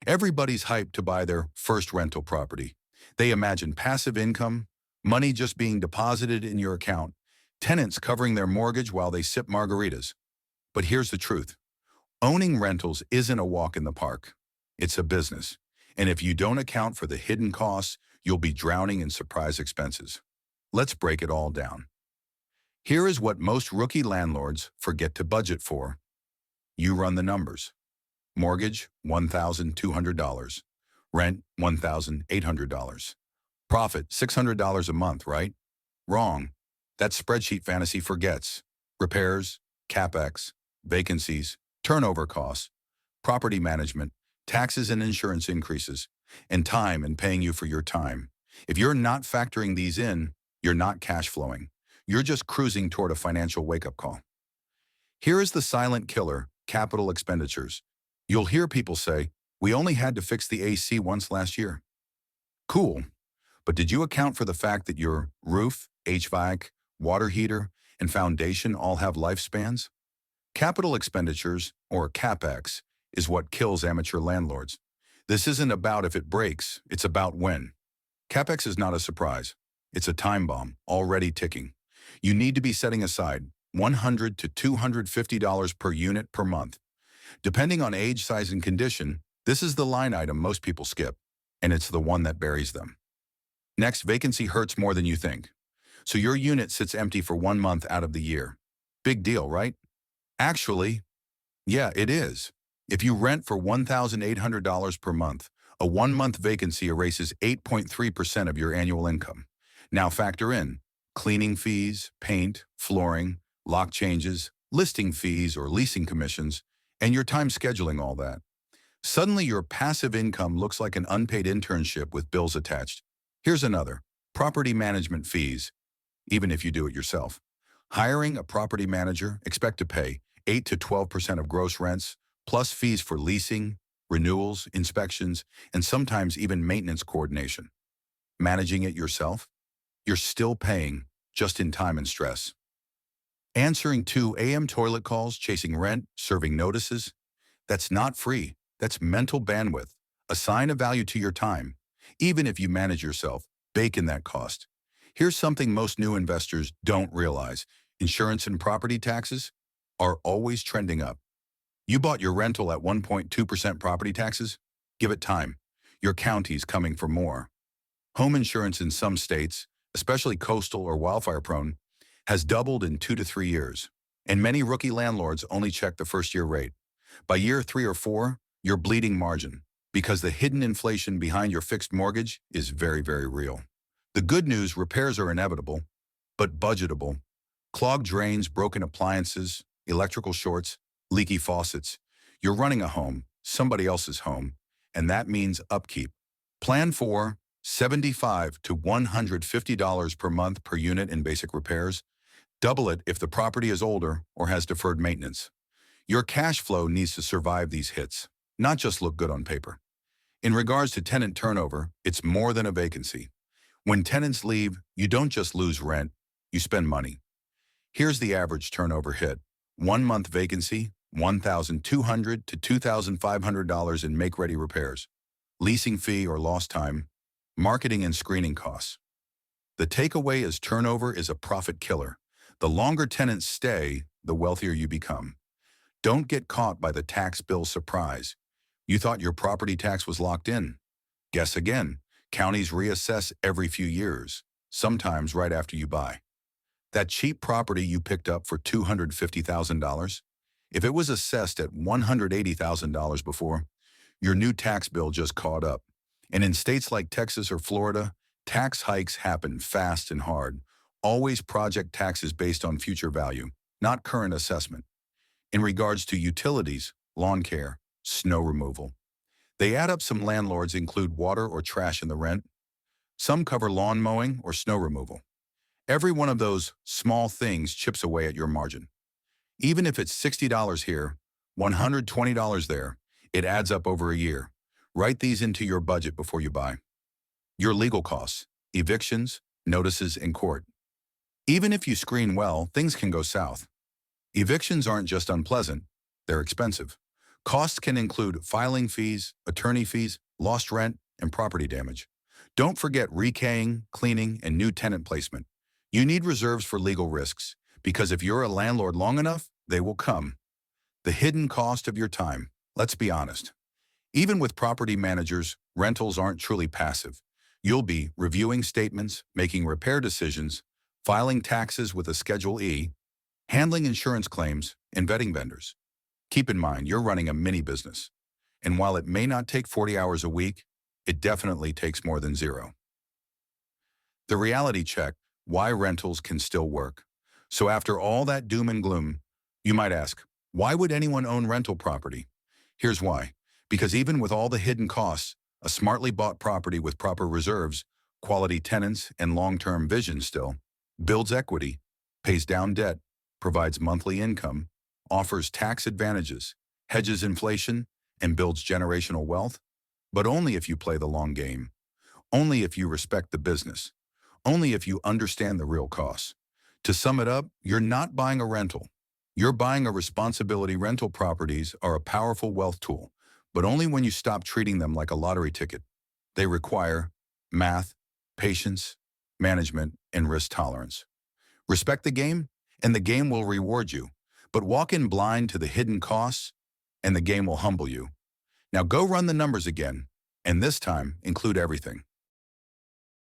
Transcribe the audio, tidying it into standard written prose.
Everybody's hyped to buy their first rental property. They imagine passive income, money just being deposited in your account, tenants covering their mortgage while they sip margaritas. But here's the truth. Owning rentals isn't a walk in the park. It's a business. And if you don't account for the hidden costs, you'll be drowning in surprise expenses. Let's break it all down. Here is what most rookie landlords forget to budget for. You run the numbers. Mortgage, $1,200. Rent, $1,800. Profit, $600 a month, right? Wrong. That spreadsheet fantasy forgets. Repairs, CapEx, vacancies, turnover costs, property management, taxes and insurance increases, and time and paying you for your time. If you're not factoring these in, you're not cash flowing. You're just cruising toward a financial wake-up call. Here is the silent killer, capital expenditures. You'll hear people say, "We only had to fix the AC once last year." Cool. But did you account for the fact that your roof, HVAC, water heater, and foundation all have lifespans? Capital expenditures, or CapEx, is what kills amateur landlords. This isn't about if it breaks, it's about when. CapEx is not a surprise. It's a time bomb, already ticking. You need to be setting aside $100 to $250 per unit per month. Depending on age, size, and condition, this is the line item most people skip, and it's the one that buries them. Next, vacancy hurts more than you think. So your unit sits empty for 1 month out of the year. Big deal, right? Actually, yeah, it is. If you rent for $1,800 per month, a 1-month vacancy erases 8.3% of your annual income. Now factor in cleaning fees, paint, flooring, lock changes, listing fees or leasing commissions, and your time scheduling all that. Suddenly your passive income looks like an unpaid internship with bills attached. Here's another, property management fees, even if you do it yourself. Hiring a property manager, expect to pay 8 to 12% of gross rents, plus fees for leasing, renewals, inspections, and sometimes even maintenance coordination. Managing it yourself? You're still paying, just in time and stress. Answering 2 a.m. toilet calls, chasing rent, serving notices? That's not free. That's mental bandwidth, a sign of value to your time. Even if you manage yourself, bake in that cost. Here's something most new investors don't realize. Insurance and property taxes are always trending up. You bought your rental at 1.2% property taxes? Give it time. Your county's coming for more. Home insurance in some states, especially coastal or wildfire-prone, has doubled in 2 to 3 years. And many rookie landlords only check the first-year rate. By year 3 or 4, you're bleeding margin, because the hidden inflation behind your fixed mortgage is very, very real. The good news, repairs are inevitable, but budgetable. Clogged drains, broken appliances, electrical shorts, leaky faucets. You're running a home, somebody else's home, and that means upkeep. Plan for $75 to $150 per month per unit in basic repairs. Double it if the property is older or has deferred maintenance. Your cash flow needs to survive these hits, not just look good on paper. In regards to tenant turnover, it's more than a vacancy. When tenants leave, you don't just lose rent, you spend money. Here's the average turnover hit. 1-month vacancy, $1,200 to $2,500 in make-ready repairs. Leasing fee or lost time, marketing and screening costs. The takeaway is turnover is a profit killer. The longer tenants stay, the wealthier you become. Don't get caught by the tax bill surprise. You thought your property tax was locked in. Guess again. Counties reassess every few years, sometimes right after you buy. That cheap property you picked up for $250,000, if it was assessed at $180,000 before, your new tax bill just caught up. And in states like Texas or Florida, tax hikes happen fast and hard. Always project taxes based on future value, not current assessment. In regards to utilities, lawn care, snow removal, they add up. Some landlords include water or trash in the rent. Some cover lawn mowing or snow removal. Every one of those small things chips away at your margin. Even if it's $60 here, $120 there, it adds up over a year. Write these into your budget before you buy. Your legal costs, evictions, notices, and court. Even if you screen well, things can go south. Evictions aren't just unpleasant, they're expensive. Costs can include filing fees, attorney fees, lost rent, and property damage. Don't forget rekeying, cleaning, and new tenant placement. You need reserves for legal risks, because if you're a landlord long enough, they will come. The hidden cost of your time. Let's be honest. Even with property managers, rentals aren't truly passive. You'll be reviewing statements, making repair decisions, filing taxes with a Schedule E, handling insurance claims, and vetting vendors. Keep in mind, you're running a mini business. And while it may not take 40 hours a week, it definitely takes more than zero. The reality check, why rentals can still work. So after all that doom and gloom, you might ask, why would anyone own rental property? Here's why. Because even with all the hidden costs, a smartly bought property with proper reserves, quality tenants, and long-term vision still builds equity, pays down debt, provides monthly income, offers tax advantages, hedges inflation, and builds generational wealth, but only if you play the long game, only if you respect the business, only if you understand the real costs. To sum it up, you're not buying a rental. You're buying a responsibility. Rental properties are a powerful wealth tool, but only when you stop treating them like a lottery ticket. They require math, patience, management, and risk tolerance. Respect the game, and the game will reward you. But walk in blind to the hidden costs, and the game will humble you. Now go run the numbers again, and this time include everything.